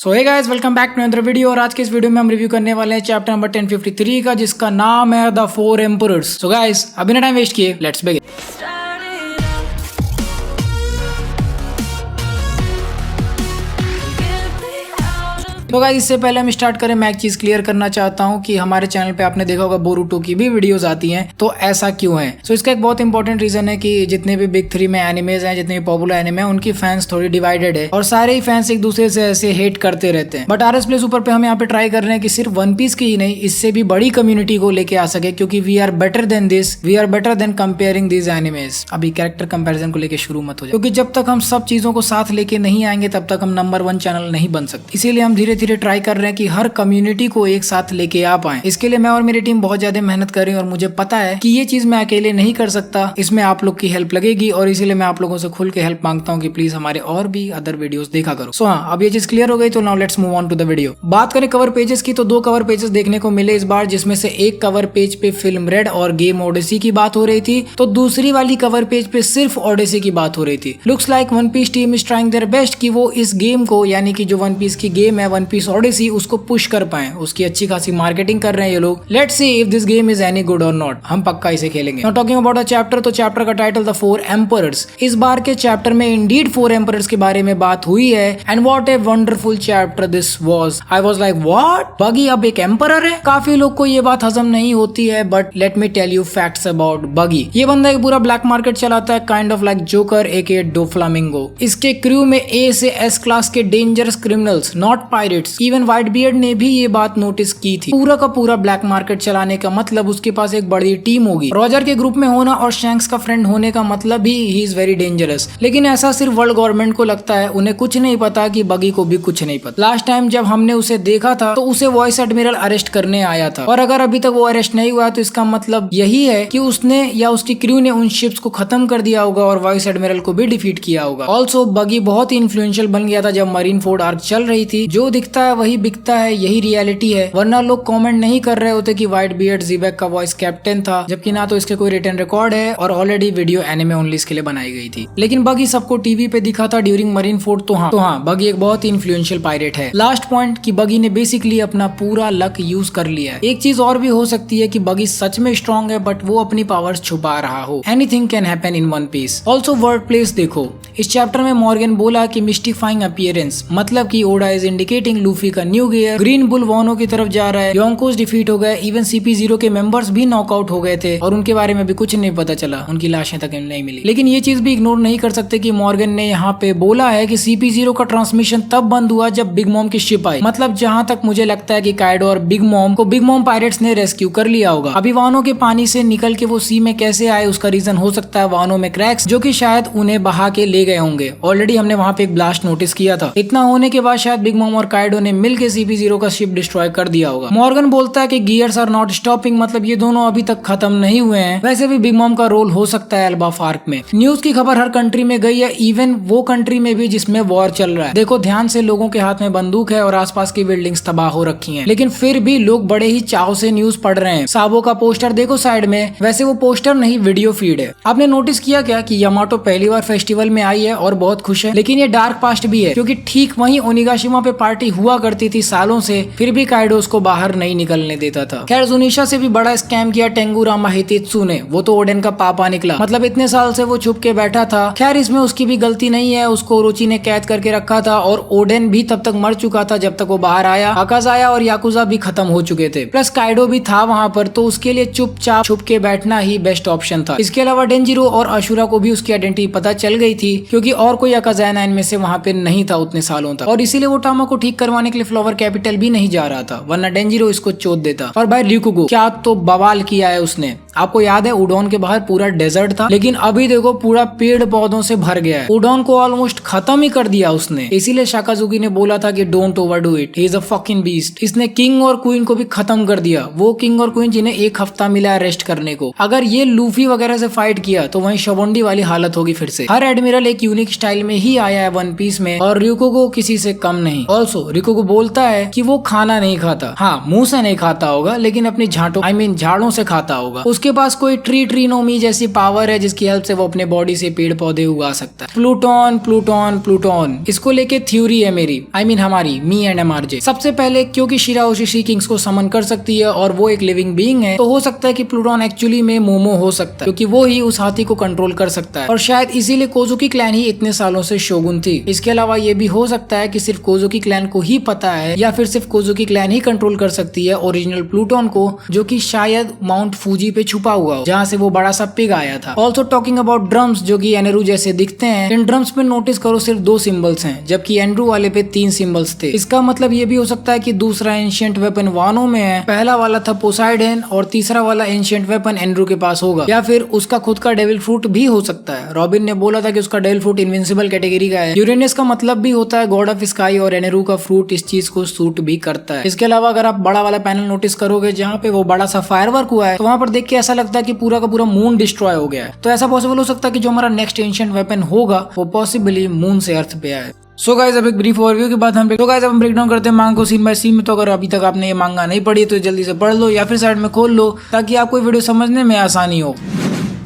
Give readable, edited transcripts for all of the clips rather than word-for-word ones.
So hey guys, welcome back to another video. और आज के इस वीडियो में हम रिव्यू करने वाले हैं चैप्टर नंबर 1053 का, जिसका नाम है द 4 एम्परर्स। सो गाइस, अभी ना टाइम वेस्ट किए, लेट्स बिगिन। तो गाइस, इससे पहले हम स्टार्ट करें, मैं एक चीज क्लियर करना चाहता हूं कि हमारे चैनल पे आपने देखा होगा बोरुटो की भी वीडियोस आती हैं, तो ऐसा क्यों है? सो इसका एक बहुत इंपॉर्टेंट रीजन है कि जितने भी बिग 3 में एनिमेज हैं, जितने भी पॉपुलर एनिमे हैं, उनकी फैंस थोड़ी डिवाइडेड है और सारे ही फैंस एक दूसरे से ऐसे हेट करते रहते हैं। बट RS प्ले सुपर पे हम यहाँ पे ट्राई कर रहे हैं कि सिर्फ वन पीस की ही नहीं, इससे भी बड़ी कम्युनिटी को लेके आ सके, क्योंकि we are better than this, we are better than comparing this anime. अभी कैरेक्टर कंपैरिजन को लेके शुरू मत हो जाए, क्योंकि जब तक हम सब चीजों को साथ लेके नहीं आएंगे तब तक हम नंबर 1 चैनल नहीं बन सकते। इसीलिए हम धीरे धीरे ट्राई कर रहे हैं कि हर कम्युनिटी को एक साथ लेके आ पाए। इसके लिए मैं और मेरी टीम बहुत ज्यादा मेहनत कर रही है और मुझे पता है कि ये चीज मैं अकेले नहीं कर सकता, इसमें आप लोग की हेल्प लगेगी और इसीलिए मैं आप लोगों से खुल के हेल्प मांगता हूँ कि प्लीज हमारे और भी अदर वीडियोस देखा करो। सो हाँ, अब ये चीज क्लियर हो गई, तो now let's move on to the video. बात करें कवर पेजेस की, तो 2 कवर पेजेस देखने को मिले इस बार, जिसमें से एक कवर पेज पे फिल्म रेड और गेम ओडेसी की बात हो रही थी, तो दूसरी वाली कवर पेज पे सिर्फ ओडेसी की बात हो रही थी। Looks like One Piece team is trying their best कि वो इस गेम को, यानी कि जो वन पीस की गेम है वन पीस ओडेसी, उसको पुश कर पाए, उसकी अच्छी खासी मार्केटिंग कर रहे हैं ये लोग। Let's see if this game is any good और नॉट, हम पक्का इसे खेलेंगे। Now talking about the chapter, तो चैप्टर का टाइटल द 4 एम्परर्स। इस बार के चैप्टर में इंडीड 4 एम्परर्स के बारे में बात हुई है, and what a wonderful chapter this was. I was like what, बगी अब एक एम्परर है? काफी लोग को ये बात हजम नहीं होती है, but let me tell you facts about Buggy. ये बंदा एक पूरा ब्लैक मार्केट चलाता है, kind of like Joker aka Doflamingo. इसके क्रू में A से S क्लास के dangerous criminals, not pirates. Even White Beard ने भी ये बात नोटिस की थी। पूरा का पूरा ब्लैक मार्केट चलाने का मतलब उसके पास एक बड़ी टीम होगी। रॉजर के ग्रुप में होना और शैंक्स का फ्रेंड होने का मतलब भी ही इज वेरी डेंजरस। लेकिन ऐसा सिर्फ वर्ल्ड गवर्नमेंट को लगता है, उन्हें कुछ नहीं पता कि बगी को भी कुछ नहीं पता। लास्ट टाइम जब हमने उसे देखा था तो उसे वॉइस एडमिरल अरेस्ट करने आया था, और अगर अभी तक वो अरेस्ट नहीं हुआ तो इसका मतलब यही है कि उसने या उसकी क्रू ने उन शिप्स को खत्म कर दिया होगा और वॉइस एडमिरल को भी डिफीट किया होगा। ऑल्सो बगी बहुत ही इन्फ्लुएंशियल बन गया था जब मरीन फोर्ड आर्क चल रही थी। जो दिखता है वही बिकता है, यही रियलिटी है। वरना लोग कमेंट नहीं कर रहे होते कि व्हाइट बियर्ड ज़ीबैक का वॉइस कैप्टन था, जबकि ना तो इसके कोई रिटन रिकॉर्ड है और ऑलरेडी वीडियो एनिमे ओनली इसके लिए बनाई गई थी। लेकिन बगी सबको टीवी पे दिखा था ड्यूरिंग मरीन फोर्ड, तो हाँ बगी एक बहुत ही इन्फ्लुएंशियल पायरेट है। लास्ट पॉइंट कि बगी ने बेसिकली अपना पूरा लक यूज कर लिया है। एक चीज और भी हो सकती है कि बगी सच में स्ट्रॉन्ग है बट वो अपनी पावर्स छुपा रहा हो। Anything can happen in One Piece. Also weird place देखो, इस चैप्टर में मॉर्गन बोला कि मिस्टिफाइंग अपीयरेंस, मतलब कि ओडा इज इंडिकेटिंग लूफी का न्यू गियर। ग्रीन बुल वॉनो की तरफ जा रहा है, योंकोस डिफीट हो गए, इवन CP0 के मेंबर्स भी नॉकआउट हो गए थे और उनके बारे में भी कुछ नहीं पता चला, उनकी लाशें तक नहीं मिली। लेकिन ये चीज भी इग्नोर नहीं कर सकते कि मॉर्गन ने यहाँ पे बोला है कि CP0 का ट्रांसमिशन तब बंद हुआ जब बिग मॉम की शिप आई। मतलब जहाँ तक मुझे लगता है कि काइडो और बिग मॉम पायरेट्स ने रेस्क्यू कर लिया होगा। अभी वानो के पानी से निकल के वो सी में कैसे आए, उसका रीजन हो सकता है वानो में क्रैक्स, जो कि शायद उन्हें बहा के ले गए होंगे। ऑलरेडी हमने वहाँ पे एक ब्लास्ट नोटिस किया था। इतना होने के बाद शायद बिग मॉम और काइडो ने मिल के CP0 का शिप डिस्ट्रॉय कर दिया होगा। मॉर्गन बोलता है कि गियर्स आर नॉट स्टॉपिंग, मतलब ये दोनों अभी तक खत्म नहीं हुए हैं। वैसे भी बिग मॉम का रोल हो सकता है एल्बा फार्क में। न्यूज की खबर हर कंट्री में गई है, इवन वो कंट्री में भी जिसमें वॉर चल रहा है। देखो ध्यान से, लोगों के हाथ में बंदूक है और आसपास की बिल्डिंग्स तबाह हो रखी हैं, लेकिन फिर भी लोग बड़े ही चाव से न्यूज पढ़ रहे हैं। साबो का पोस्टर देखो साइड में, वैसे वो पोस्टर नहीं वीडियो फीड है। आपने नोटिस किया क्या कि यामाटो पहली बार फेस्टिवल में आई है और बहुत खुश है, लेकिन ये डार्क पास्ट भी है, क्योंकि ठीक वहीं ओनिगाशिमा पे पार्टी हुआ करती थी सालों से, फिर भी काइडो उसको बाहर नहीं निकलने देता था। खैर जुनिशा से भी बड़ा स्कैम किया टेंगुरामा हितेत्सु ने, वो तो ओडेन का पापा निकला। मतलब इतने साल से वो छुप के बैठा था। खैर इसमें उसकी भी गलती नहीं है, उसको ओरोची ने कैद करके रखा था और ओडेन भी तब तक मर चुका था जब तक वो बाहर आया। अकाज़ाया और याकुजा भी खत्म हो चुके थे, प्लस काइडो भी था वहाँ पर, तो उसके लिए चुपचाप छुप के बैठना ही बेस्ट ऑप्शन था। इसके अलावा डेंजिरो और अशुरा को भी उसकी आइडेंटिटी पता चल गई थी, क्योंकि और कोई अकाज़ाया 9 में से वहाँ पे नहीं था उतने सालों तक, और इसीलिए वो टामा को ठीक करवाने के लिए फ्लावर कैपिटल भी नहीं जा रहा था, वरना डेंजिरो इसको चोट देता। और भाई र्यूकुगो क्या तो बवाल किया है उसने। आपको याद है उडोन के बाहर पूरा डेजर्ट था, लेकिन अभी देखो पूरा पेड़ पौधों से भर गया है। उडोन को ऑलमोस्ट खत्म ही कर दिया उसने। इसीलिए शाकाजुकी ने बोला था कि don't overdo it, he is a fucking beast. इसने किंग और क्वीन को भी खत्म कर दिया, वो किंग और क्वीन जिन्हें 1 हफ्ता मिला रेस्ट करने को। अगर ये लूफी वगैरह से फाइट किया तो वहीं शबोंडी वाली हालत होगी फिर से। हर एडमिरल एक यूनिक स्टाइल में ही आया है वन पीस में, और रिकुगो किसी से कम नहीं। ऑल्सो रिकुगो बोलता है कि वो खाना नहीं खाता, हाँ मुंह से नहीं खाता होगा, लेकिन अपनी झाड़ों से खाता होगा। उसके उसके पास कोई ट्रीनोमी जैसी पावर है जिसकी हेल्प से वो अपने बॉडी से पेड़ पौधे उगा सकता है। प्लूटोन इसको लेके थ्योरी है मेरी, हमारी मी एंड MRJ। सबसे पहले क्योंकि शिरा ओशिशी किंग्स को समन कर सकती है और वो एक लिविंग बीइंग है, तो हो सकता है कि प्लूटोन एक्चुअली में मोमो हो सकता है, क्योंकि वो ही उस हाथी को कंट्रोल कर सकता है और शायद इसीलिए कोजुकी क्लैन ही इतने सालों से शोगुन थी। इसके अलावा ये भी हो सकता है कि सिर्फ कोजुकी क्लैन को ही पता है या फिर सिर्फ कोजुकी क्लैन ही कंट्रोल कर सकती है ओरिजिनल प्लूटोन को, जो कि शायद माउंट फूजी पे छुपा हुआ हो, जहाँ से वो बड़ा सा पिग आया था। ऑल्सो टॉकिंग अबाउट ड्रम्स जो कि एनेरू जैसे दिखते हैं, इन ड्रम्स में नोटिस करो सिर्फ 2 सिंबल्स हैं, जबकि एंड्रू वाले पे 3 सिंबल्स थे। इसका मतलब ये भी हो सकता है कि दूसरा एंशिएंट वेपन वानो में है, पहला वाला था पोसाइडन और तीसरा वाला एंशिएंट वेपन एंड्रू के पास होगा, या फिर उसका खुद का डेविल फ्रूट भी हो सकता है। रॉबिन ने बोला था कि उसका डेविल फ्रूट इनविंसिबल कैटेगरी का है। यूरेनियस का मतलब भी होता है गॉड ऑफ स्काई और एनेरू का फ्रूट इस चीज को सूट भी करता है। इसके अलावा अगर आप बड़ा वाला पैनल नोटिस करोगे जहाँ पे वो बड़ा सा फायरवर्क हुआ है, तो वहाँ पर देख के ऐसा लगता है कि पूरा का पूरा मून डिस्ट्रॉय हो गया है। तो ऐसा पॉसिबल हो सकता है कि जो हमारा नेक्स्ट एंशिएंट वेपन होगा वो पॉसिबली मून से अर्थ पे आए। सो गाइस अब एक ब्रीफ ओवरव्यू के बाद हम ब्रेक डाउन करते हैं मांगा को सीन बाय सीन में। तो अगर अभी तक आपने ये मांगा नहीं पढ़ी तो जल्दी से पढ़ लो या फिर साइड में खोल लो ताकि आपको वीडियो समझने में आसानी हो।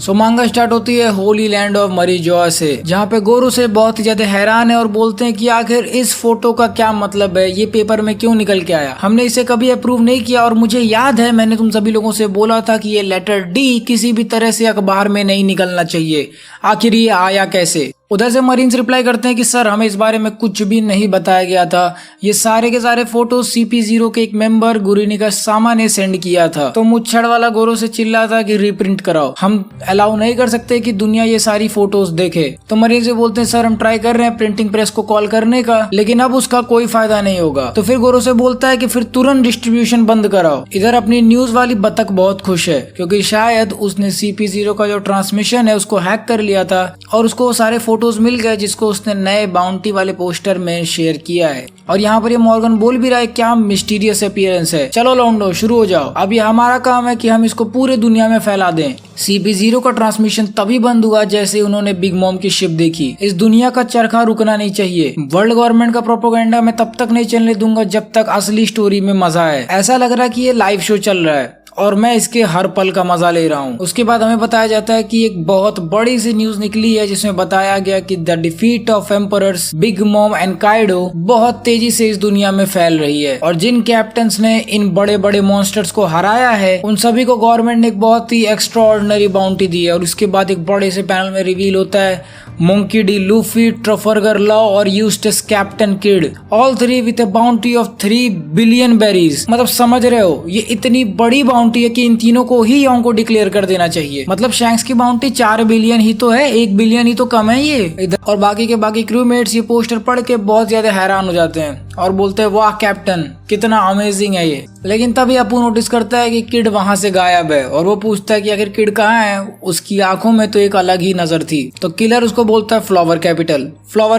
सो मांगा स्टार्ट होती है होली लैंड ऑफ मरी जॉय से, जहाँ पे गोरो से बहुत ही ज्यादा हैरान है और बोलते हैं कि आखिर इस फोटो का क्या मतलब है, ये पेपर में क्यों निकल के आया, हमने इसे कभी अप्रूव नहीं किया और मुझे याद है मैंने तुम सभी लोगों से बोला था कि ये लेटर डी किसी भी तरह से अखबार में नहीं निकलना चाहिए, आखिर ये आया कैसे। उधर से मरीन्स रिप्लाई करते हैं कि सर हमें इस बारे में कुछ भी नहीं बताया गया था, ये सारे के सारे फोटो CP0 के एक मेंबर गुरिनिका सामा ने सेंड किया था। तो मुच्छड़ वाला गोरो से चिल्ला था कि रीप्रिंट कराओ, हम अलाउ नहीं कर सकते कि दुनिया ये सारी फोटोज देखे। तो मरीन से बोलते हैं सर हम ट्राई कर रहे हैं प्रिंटिंग प्रेस को कॉल करने का, लेकिन अब उसका कोई फायदा नहीं होगा। तो फिर गोरो से बोलता है कि फिर तुरंत डिस्ट्रीब्यूशन बंद कराओ। इधर अपनी न्यूज वाली बतख बहुत खुश है क्योंकि शायद उसने CP0 का जो ट्रांसमिशन है उसको हैक कर लिया था और उसको सारे फोटोज मिल गए जिसको उसने नए बाउंटी वाले पोस्टर में शेयर किया है। और यहाँ पर ये मॉर्गन बोल भी रहा है क्या मिस्टीरियस अपीयरेंस है, चलो लौंडो शुरू हो जाओ, अब ये हमारा काम है कि हम इसको पूरे दुनिया में फैला दें। CP0 का ट्रांसमिशन तभी बंद हुआ जैसे उन्होंने बिग मॉम की शिप देखी। इस दुनिया का चरखा रुकना नहीं चाहिए, वर्ल्ड गवर्नमेंट का प्रोपेगेंडा मैं तब तक नहीं चलने दूंगा जब तक असली स्टोरी में मजा है। ऐसा लग रहा है कि ये लाइव शो चल रहा है और मैं इसके हर पल का मजा ले रहा हूँ। उसके बाद हमें बताया जाता है कि एक बहुत बड़ी सी न्यूज निकली है जिसमें बताया गया कि the defeat of emperors big mom and Kaido बहुत तेजी से इस दुनिया में फैल रही है और जिन कैप्टन्स ने इन बड़े बड़े मॉन्स्टर्स को हराया है उन सभी को गवर्नमेंट ने एक बहुत ही एक्स्ट्राऑर्डिनरी बाउंटी दी है। और उसके बाद एक बड़े से पैनल में रिवील होता है Monkey D Luffy, Trafalgar Law और Eustass Captain Kid, all 3 with a bounty of 3 billion berries. मतलब समझ रहे हो ये इतनी बड़ी बाउंटी है कि इन तीनों को ही योंग को डिक्लेयर कर देना चाहिए। मतलब शैंक्स की बाउंटी 4 बिलियन ही तो है, 1 बिलियन ही तो कम है ये इधर। और बाकी के बाकी क्रूमेट्स ये पोस्टर पढ़ के बहुत ज्यादा हैरान हो जाते हैं और बोलते हैं वाह कैप्टन कितना अमेजिंग है ये। लेकिन तभी अपू नोटिस करता है कि किड वहां से गायब है और वो पूछता है कि आखिर किड कहाँ है। उसकी आंखों में तो एक अलग ही नजर थी। तो किलर उसको बोलता है फ्लावर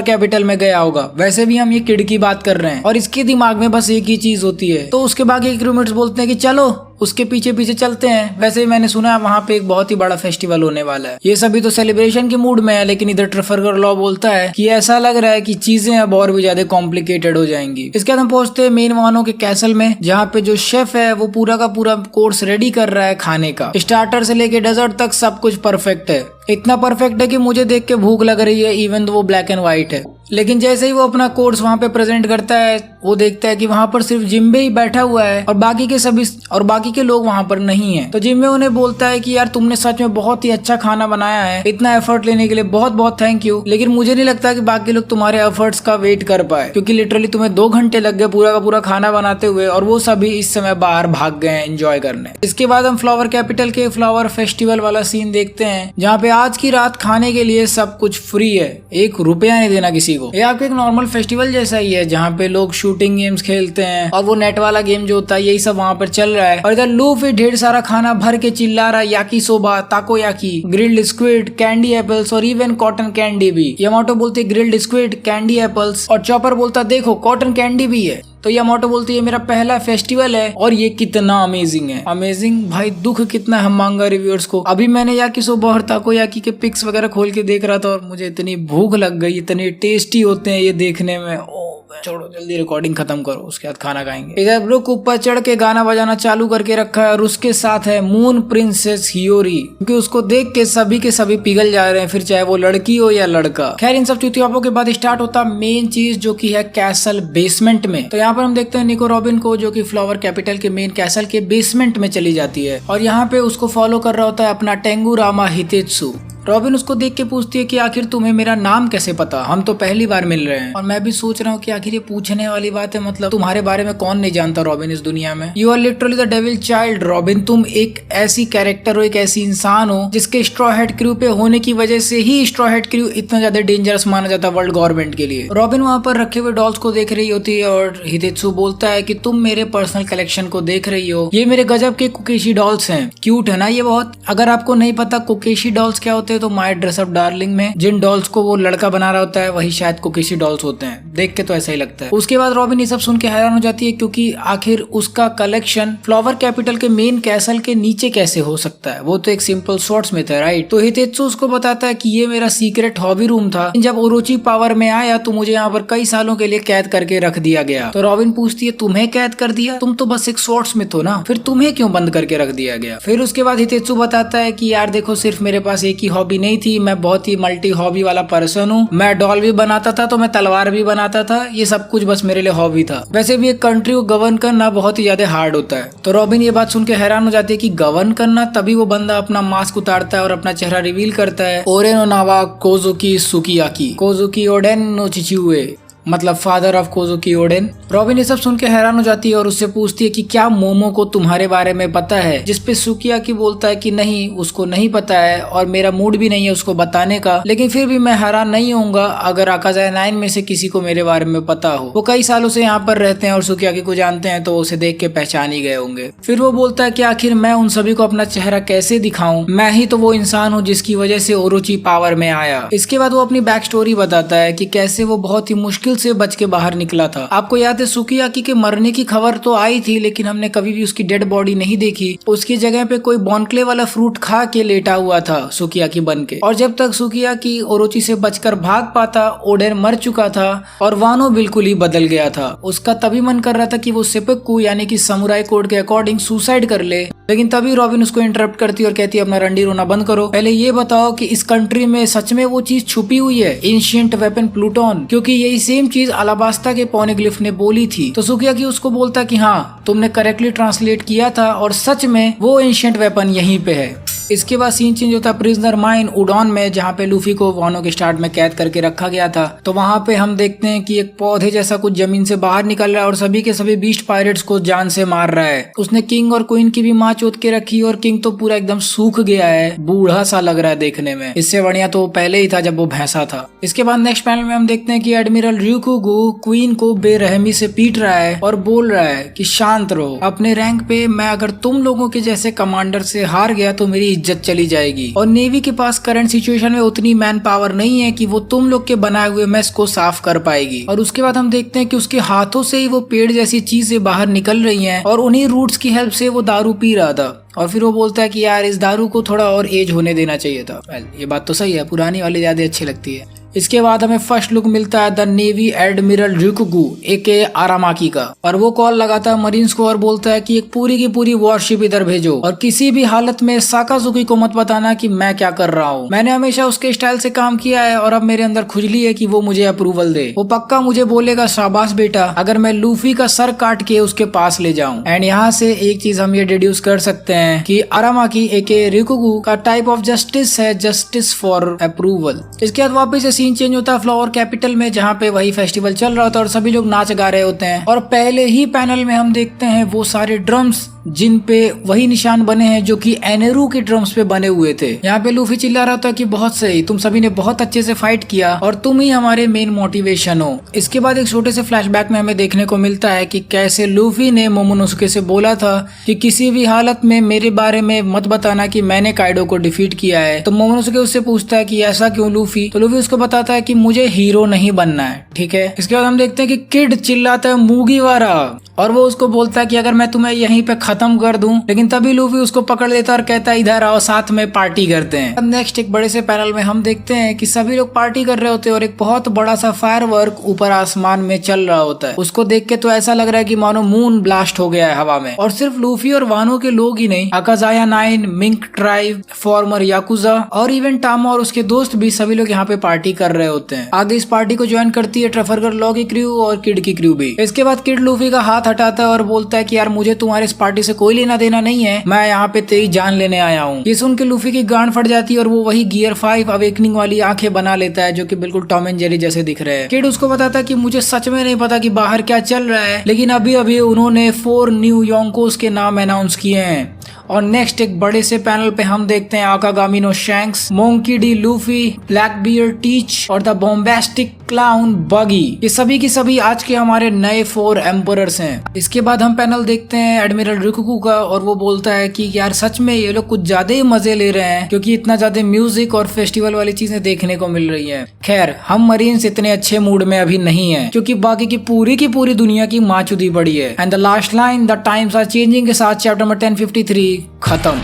कैपिटल में गया होगा। वैसे भी हम ये किड की बात कर रहे हैं और इसके दिमाग में बस एक ही चीज होती है। तो उसके बाकी क्रूमेट्स बोलते हैं कि चलो उसके पीछे पीछे चलते हैं। वैसे ही मैंने सुना है वहाँ पे एक बहुत ही बड़ा फेस्टिवल होने वाला है। ये सभी तो सेलिब्रेशन के मूड में है, लेकिन इधर ट्रफलगर लॉ बोलता है कि ऐसा लग रहा है कि चीजें अब और भी ज्यादा कॉम्प्लिकेटेड हो जाएंगी। इसके बाद हम पहुंचते हैं मेन वानो के कैसल में, जहाँ पे जो शेफ है वो पूरा का पूरा कोर्स रेडी कर रहा है खाने का। स्टार्टर से लेके डेजर्ट तक सब कुछ परफेक्ट है, इतना परफेक्ट है कि मुझे देख के भूख लग रही है इवन तो वो ब्लैक एंड व्हाइट है। लेकिन जैसे ही वो अपना कोर्स वहाँ पे प्रेजेंट करता है वो देखता है कि वहाँ पर सिर्फ जिम्बे ही बैठा हुआ है और बाकी के लोग वहाँ पर नहीं है। तो जिम्बे उन्हें बोलता है कि यार तुमने सच में बहुत ही अच्छा खाना बनाया है, इतना एफर्ट लेने के लिए बहुत बहुत थैंक यू। लेकिन मुझे नहीं लगता कि बाकी लोग तुम्हारे एफर्ट्स का वेट कर पाए, क्योंकि लिटरली तुम्हें 2 घंटे लग गए पूरा का पूरा खाना बनाते हुए और वो सभी इस समय बाहर भाग गए हैं एंजॉय करने। इसके बाद हम फ्लावर कैपिटल के फ्लावर फेस्टिवल वाला सीन देखते हैं, जहाँ पे आज की रात खाने के लिए सब कुछ फ्री है, 1 रुपया नहीं देना किसी को। ये आपके एक नॉर्मल फेस्टिवल जैसा ही है जहाँ पे लोग शूटिंग गेम्स खेलते हैं और वो नेट वाला गेम जो होता है यही सब वहाँ पर चल रहा है। और इधर लूफी ढेर सारा खाना भर के चिल्ला रहा है, yakisoba, takoyaki, grilled squid, candy apples और इवन कॉटन कैंडी भी। यामाटो बोलती है ग्रिल्ड स्क्विड, कैंडी एप्पल्स और चॉपर बोलता देखो कॉटन कैंडी भी है। तो यामाटो बोलती है मेरा पहला फेस्टिवल है और ये कितना अमेजिंग है। अमेजिंग भाई दुख कितना हम मांगा रिव्यूअर्स को। अभी मैंने याकी सोबा और ताकोयाकी के पिक्स वगैरह खोल के देख रहा था और मुझे इतनी भूख लग गई, इतने टेस्टी होते हैं ये देखने में। ओ छोड़ो जल्दी रिकॉर्डिंग खत्म करो, उसके बाद खाना खाएंगे। इधर ब्रुक ऊपर चढ़ के गाना बजाना चालू करके रखा है और उसके साथ है मून प्रिंसेस हियोरी, क्योंकि उसको देख के सभी पिघल जा रहे हैं, फिर चाहे वो लड़की हो या लड़का। खैर इन सब चुतियापों के बाद स्टार्ट होता मेन चीज जो की है कैसल बेसमेंट में। तो यहाँ पर हम देखते हैं निको रॉबिन को जो कि फ्लावर कैपिटल के मेन कैसल के बेसमेंट में चली जाती है और यहाँ पे उसको फॉलो कर रहा होता है अपना टेंगू रामा हितेत्सु। रॉबिन उसको देख के पूछती है कि आखिर तुम्हें मेरा नाम कैसे पता, हम तो पहली बार मिल रहे हैं। और मैं भी सोच रहा हूँ कि आखिर ये पूछने वाली बात है, मतलब तुम्हारे बारे में कौन नहीं जानता रॉबिन इस दुनिया में। You are literally the devil child Robin, तुम एक ऐसी कैरेक्टर हो, एक ऐसी इंसान हो जिसके स्ट्रॉ हेड क्रू पे होने की वजह से ही स्ट्रॉ हेड क्रू इतना ज्यादा डेंजरस माना जाता है वर्ल्ड गवर्नमेंट के लिए। रॉबिन वहाँ पर रखे हुए डॉल्स को देख रही होती है और हितेत्सु बोलता है कि तुम मेरे पर्सनल कलेक्शन को देख रही हो, ये मेरे गजब के कुकेशी डॉल्स हैं। क्यूट है ना ये बहुत। अगर आपको नहीं पता कुकेशी डॉल्स क्या होते हैं तो माय ड्रेस अप डार्लिंग में जिन डॉल्स को वो लड़का बना रहा होता है वही शायद कुकेशी डॉल्स होते हैं, देख के तो ऐसा ही लगता है। उसके बाद रॉबिन ये सब सुन के हैरान हो जाती है क्योंकि आखिर उसका कलेक्शन फ्लावर कैपिटल के मेन कैसल के नीचे कैसे हो सकता है, वो तो एक सिंपल शॉर्ट्स में था राइट। तो हितेत्सु उसको बताता है कि ये मेरा सीक्रेट हॉबी रूम था, जब ओरोची पावर में आया तो मुझे यहाँ पर कई सालों के लिए कैद करके रख दिया गया। तो रॉबिन पूछती है तुम्हें कैद कर दिया, तुम तो बस एक शॉर्ट्स में थो ना, फिर तुम्हें क्यों बंद करके रख दिया गया। फिर उसके बाद हितेत्सु बताता है कि यार देखो सिर्फ मेरे पास एक ही हॉबी नहीं थी, मैं बहुत ही मल्टी हॉबी वाला पर्सन हूँ। मैं डॉल भी बनाता था तो मैं तलवार भी बनाता था, ये सब कुछ बस मेरे लिए हॉबी था। वैसे भी एक कंट्री को गवर्न करना बहुत ही ज्यादा हार्ड होता है। तो रॉबिन ये बात सुन के हैरान हो जाती है कि गवर्न करना, तभी वो बंदा अपना मास्क उतारता है और अपना चेहरा रिवील करता है। ओरेन ओनावा कोजुकी सुकियाकी कोजुकी ओडेन नो चिचुए, मतलब फादर ऑफ कोजुकी ओडेन। रॉबिन ये सब सुन के हैरान हो जाती है और उससे पूछती है कि क्या मोमो को तुम्हारे बारे में पता है, जिसपे सुकियाकी बोलता है कि नहीं उसको नहीं पता है और मेरा मूड भी नहीं है उसको बताने का, लेकिन फिर भी मैं हैरान नहीं होऊंगा अगर आकाज़ाई 9 में से किसी को मेरे बारे में पता हो। वो कई सालों से यहाँ पर रहते हैं और सुकियाकी को जानते हैं तो उसे देख के पहचान ही गए होंगे। फिर वो बोलता है कि आखिर मैं उन सभी को अपना चेहरा कैसे दिखाऊं, मैं ही तो वो इंसान हूँ जिसकी वजह से ओरोची पावर में आया। इसके बाद वो अपनी बैक स्टोरी बताता है कि कैसे वो बहुत ही मुश्किल से बच के बाहर निकला था। आपको याद है सुकियाकी के मरने की खबर तो आई थी लेकिन हमने कभी भी उसकी डेड बॉडी नहीं देखी। उसकी जगह पे कोई बॉन्क्ले वाला फ्रूट खा के लेटा हुआ था सुकियाकी बन के। और जब तक सुकियाकी ओरोची से बचकर भाग पाता ओडेन मर चुका था और वानो बिल्कुल ही बदल गया था। उसका तभी मन कर रहा था कि वो सेपक्कू यानी कि समुराई कोड के अकॉर्डिंग सुसाइड कर ले, लेकिन तभी रॉबिन उसको इंटरप्ट करती और कहती है अपना रंडी रोना बंद करो, पहले ये बताओ कि इस कंट्री में सच में वो चीज छुपी हुई है, एंशिएंट वेपन प्लूटोन, क्योंकि यही सेम चीज अलाबास्ता के पॉनेग्लिफ ने बोली थी। तो सुकियाकी उसको बोलता कि हाँ तुमने करेक्टली ट्रांसलेट किया था और सच में वो एंशिएंट वेपन यहीं पे है। इसके बाद सीन चेंज होता है प्रिजनर माइन उडॉन में, जहाँ पे लूफी को वानो के स्टार्ट में कैद करके रखा गया था। तो वहाँ पे हम देखते हैं कि एक पौधे जैसा कुछ जमीन से बाहर निकल रहा है और सभी के सभी बीस्ट पायरेट्स को जान से मार रहा है। उसने किंग और क्वीन की भी माँ चोद के रखी और किंग तो पूरा एकदम सूख गया है, बूढ़ा सा लग रहा है देखने में। इससे बढ़िया तो पहले ही था जब वो भैंसा था। इसके बाद नेक्स्ट पैनल में हम देखते हैं कि एडमिरल ryukugu क्वीन को बेरहमी से पीट रहा है और बोल रहा है कि शांत रहो, अपने रैंक पे मैं अगर तुम लोगों के जैसे कमांडर से हार गया तो मेरी इज्जत चली जाएगी। और नेवी के पास करंट सिचुएशन में उतनी मैन पावर नहीं है कि वो तुम लोग के बनाए हुए मेस को साफ कर पाएगी। और उसके बाद हम देखते हैं कि उसके हाथों से ही वो पेड़ जैसी चीजें बाहर निकल रही हैं और उन्हीं रूट्स की हेल्प से वो दारू पी रहा था। और फिर वो बोलता है कि यार इस दारू को थोड़ा और एज होने देना चाहिए था। ये बात तो सही है, पुरानी वाली ज्यादा अच्छी लगती है। इसके बाद हमें फर्स्ट लुक मिलता है द नेवी एडमिरल ryukugu एके आरामाकी का, और वो कॉल लगाता है मरीन्स को और बोलता है कि एक पूरी की पूरी वॉरशिप इधर भेजो और किसी भी हालत में साकाजुकी को मत बताना कि मैं क्या कर रहा हूँ। मैंने हमेशा उसके स्टाइल से काम किया है और अब मेरे अंदर खुजली है कि वो मुझे अप्रूवल दे। वो पक्का मुझे बोलेगा शाबाश बेटा अगर मैं लूफी का सर काट के उसके पास ले जाऊं। एंड यहाँ से एक चीज हम ये डिड्यूस कर सकते हैं कि आरामाकी एके ryukugu का टाइप ऑफ जस्टिस है जस्टिस फॉर अप्रूवल। इसके बाद वापस सीन चेंज होता है फ्लावर कैपिटल में, जहाँ पे वही फेस्टिवल चल रहा होता है और सभी लोग नाच गा रहे होते हैं। और पहले ही पैनल में हम देखते हैं वो सारे ड्रम्स जिन पे वही निशान बने हैं जो कि एनेरू के ड्रम्स पे बने हुए थे। यहाँ पे लूफी चिल्ला रहा था कि बहुत सही, तुम सभी ने बहुत अच्छे से फाइट किया और तुम ही हमारे मेन मोटिवेशन हो। इसके बाद एक छोटे से फ्लैशबैक में हमें देखने को मिलता है कि कैसे लूफी ने मोमोनोसुके से बोला था कि किसी भी हालत में मेरे बारे में मत बताना कि मैंने काइडो को डिफीट किया है। तो मोमोनोसुके उससे पूछता है कि ऐसा क्यों लूफी, तो लूफी उसको बताता है कि मुझे हीरो नहीं बनना है, ठीक है। इसके बाद हम देखते हैं कि किड चिल्लाता है मूगीवारा और वो उसको बोलता है कि अगर मैं तुम्हें यहीं पे खत्म कर दूं, लेकिन तभी लूफी उसको पकड़ लेता है और कहता है इधर आओ साथ में पार्टी करते हैं। अब नेक्स्ट एक बड़े से पैनल में हम देखते हैं कि सभी लोग पार्टी कर रहे होते हैं और एक बहुत बड़ा सा फायरवर्क ऊपर आसमान में चल रहा होता है। उसको देख के तो ऐसा लग रहा है कि मानो मून ब्लास्ट हो गया है हवा में। और सिर्फ लूफी और वानो के लोग ही नहीं, अकाजाया 9, मिंक ट्राइब, फॉर्मर याकुजा और इवन टामा और उसके दोस्त भी सभी लोग यहाँ पे पार्टी कर रहे होते हैं। आगे इस पार्टी को ज्वाइन करती है ट्रफलगर लॉ की क्रू और किड की क्रू भी। इसके बाद किड लूफी का हाथ हटाता है और बोलता है कि यार मुझे तुम्हारे इस पार्टी से कोई लेना देना नहीं है, मैं यहाँ पे तेरी जान लेने आया हूँ। ये सुन के लूफी की गांड फट जाती है और वो वही गियर 5 अवेकनिंग वाली आंखें बना लेता है जो कि बिल्कुल टॉम एंड जेरी जैसे दिख रहे हैं। किड उसको बताता है कि मुझे सच में नहीं पता कि बाहर क्या चल रहा है, लेकिन अभी अभी उन्होंने 4 न्यू योंकोस के नाम अनाउंस किए हैं। और नेक्स्ट एक बड़े से पैनल पे हम देखते हैं Akagami no Shanks, Monkey D Luffy, Blackbeard Teach और द बॉम्बास्टिक क्लाउन बगी। ये सभी की सभी आज के हमारे नए 4 एम्परर्स हैं। इसके बाद हम पैनल देखते हैं एडमिरल रिकुकू का और वो बोलता है कि यार सच में ये लोग कुछ ज्यादा ही मजे ले रहे हैं क्योंकि इतना ज्यादा म्यूजिक और फेस्टिवल वाली चीजें देखने को मिल रही है। खैर हम मरीन्स इतने अच्छे मूड में अभी नहीं है क्योंकि बाकी की पूरी दुनिया की माचुदी पड़ी है। And the last line the times are changing के साथ चैप्टर नंबर 1053 खत्म।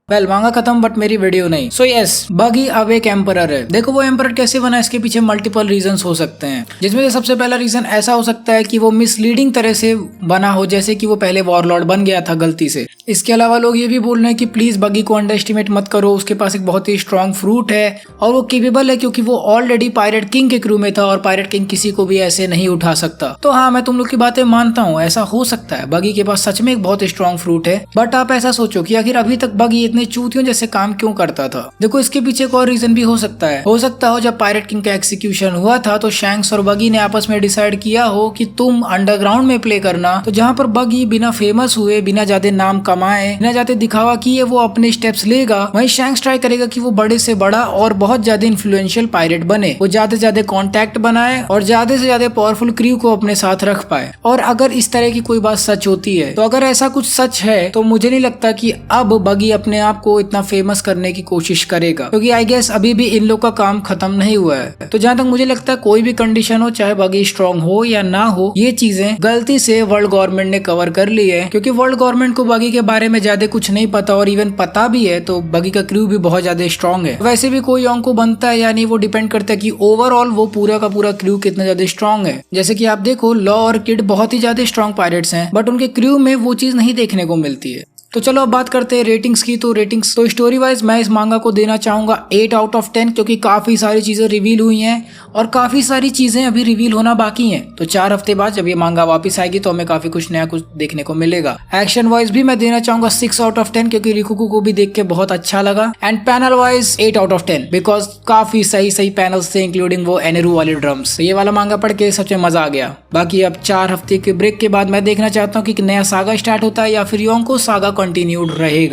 वेल मांगा खत्म बट मेरी वीडियो नहीं। सो यस, बगी अब एक एम्परर है। देखो वो एम्परर कैसे बना, इसके पीछे मल्टीपल रीजंस हो सकते हैं, जिसमें से सबसे पहला रीजन ऐसा हो सकता है कि वो मिसलीडिंग तरह से बना हो, जैसे कि वो पहले वॉरलॉर्ड बन गया था गलती से। इसके अलावा लोग ये भी बोल रहे हैं कि प्लीज बगी को अंडर एस्टिमेट मत करो, उसके पास एक बहुत ही स्ट्रॉन्ग फ्रूट है और वो केपेबल है क्योंकि वो ऑलरेडी पायरेट किंग के क्रू में था और पायरेट किंग किसी को भी ऐसे नहीं उठा सकता। तो हाँ, मैं तुम लोग की बातें मानता हूँ, ऐसा हो सकता है, बगी के पास सच में एक बहुत स्ट्रॉन्ग फ्रूट है। बट आप ऐसा सोचो कि आखिर अभी तक बगी इतने चूतियों जैसे काम क्यों करता था। देखो इसके पीछे एक और रीजन भी हो सकता है। हो सकता हो जब पायरेट किंग का एग्जीक्यूशन हुआ था तो शैंक्स और बगी ने आपस में डिसाइड किया हो कि तुम अंडरग्राउंड में प्ले करना, तो जहाँ पर बगी बिना फेमस हुए, बिना ज्यादा नाम कमाए, बिना ज्यादा दिखावा किए वो अपने स्टेप्स लेगा, वहीं शैंक्स ट्राई करेगा कि वो बड़े से बड़ा और बहुत ज्यादा इन्फ्लुएंशियल पायरेट बने, वो ज्यादा से ज्यादा कॉन्टैक्ट बनाए और ज्यादा से ज्यादा पावरफुल क्रू को अपने साथ रख पाए। और अगर इस तरह की कोई बात सच होती है, तो अगर ऐसा कुछ सच है तो मुझे नहीं लगता कि अब बगी अपने आप को इतना फेमस करने की कोशिश करेगा, क्योंकि आई गेस अभी भी इन लोग का काम खत्म नहीं हुआ है। तो जहां तक मुझे लगता है कोई भी कंडीशन हो, चाहे बगी स्ट्रॉन्ग हो या ना हो, ये चीजें गलती से वर्ल्ड गवर्नमेंट ने कवर कर ली है, क्योंकि वर्ल्ड गवर्नमेंट को बगी के बारे में ज्यादा कुछ नहीं पता और इवन पता भी है तो बगी का क्रू भी बहुत ज्यादा स्ट्रॉन्ग है। वैसे भी कोई योंको बनता है या नहीं वो डिपेंड करता है कि ओवरऑल वो पूरा का पूरा क्रू कितना ज्यादा स्ट्रॉन्ग है। जैसे कि आप देखो लॉ और किड बहुत ही ज्यादा स्ट्रॉन्ग पायरेट्स हैं, बट उनके क्रू में वो चीज नहीं देखने को मिलती है। तो चलो अब बात करते हैं रेटिंग्स की। तो रेटिंग्स तो स्टोरी वाइज मैं इस मांगा को देना चाहूंगा 8 आउट ऑफ 10, क्योंकि काफी सारी चीजें रिवील हुई हैं और काफी सारी चीजें अभी रिवील होना बाकी हैं। तो 4 हफ्ते बाद जब ये मांगा वापस आएगी तो हमें काफी कुछ नया कुछ देखने को मिलेगा। एक्शन वाइज भी मैं देना चाहूंगा 6 आउट ऑफ 10, क्योंकि रिकुकू को भी देख के बहुत अच्छा लगा। And panel wise 8 out of 10, because काफी सही पैनल्स थे, इंक्लूडिंग वो एनेरू वाले ड्रम्स। तो ये वाला मांगा पढ़ के सच में मजा आ गया। बाकी अब 4 हफ्ते के ब्रेक के बाद मैं देखना चाहता हूँ कि नया सागा स्टार्ट होता है या फिर योंको सागा कंटिन्यूड रहे।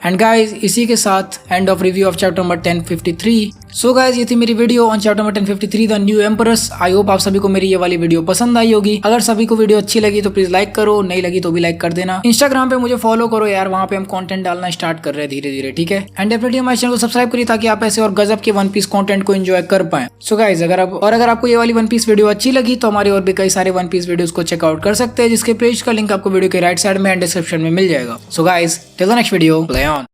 एंड गाइज इसी के साथ end of review of chapter number 1053। So guys ये थी मेरी video on chapter number 1053 the new emperors. I hope आप सभी को मेरी ये वाली वीडियो पसंद आई होगी। अगर सभी को वीडियो अच्छी लगी तो प्लीज लाइक करो, नहीं लगी तो भी लाइक कर देना। इंस्टाग्राम पे मुझे फॉलो करो यार, वहाँ पे हम कंटेंट डालना स्टार्ट कर रहे हैं धीरे धीरे, ठीक है। एंड डेफिनेटली हमारे चैनल को सब्सक्राइब करिए ताकि आप ऐसे और गजब के वन पीस कंटेंट को एंजॉय कर पाए। सो गाइज अगर आपको ये वाली वन पीस वीडियो अच्छी लगी तो हमारी और भी कई सारे वन पीस वीडियोस को चेकआउट कर सकते हैं, जिसके पेज का लिंक आपको वीडियो के राइट साइड में एंड डिस्क्रिप्शन में मिल जाएगा। So guys till the next video, play on.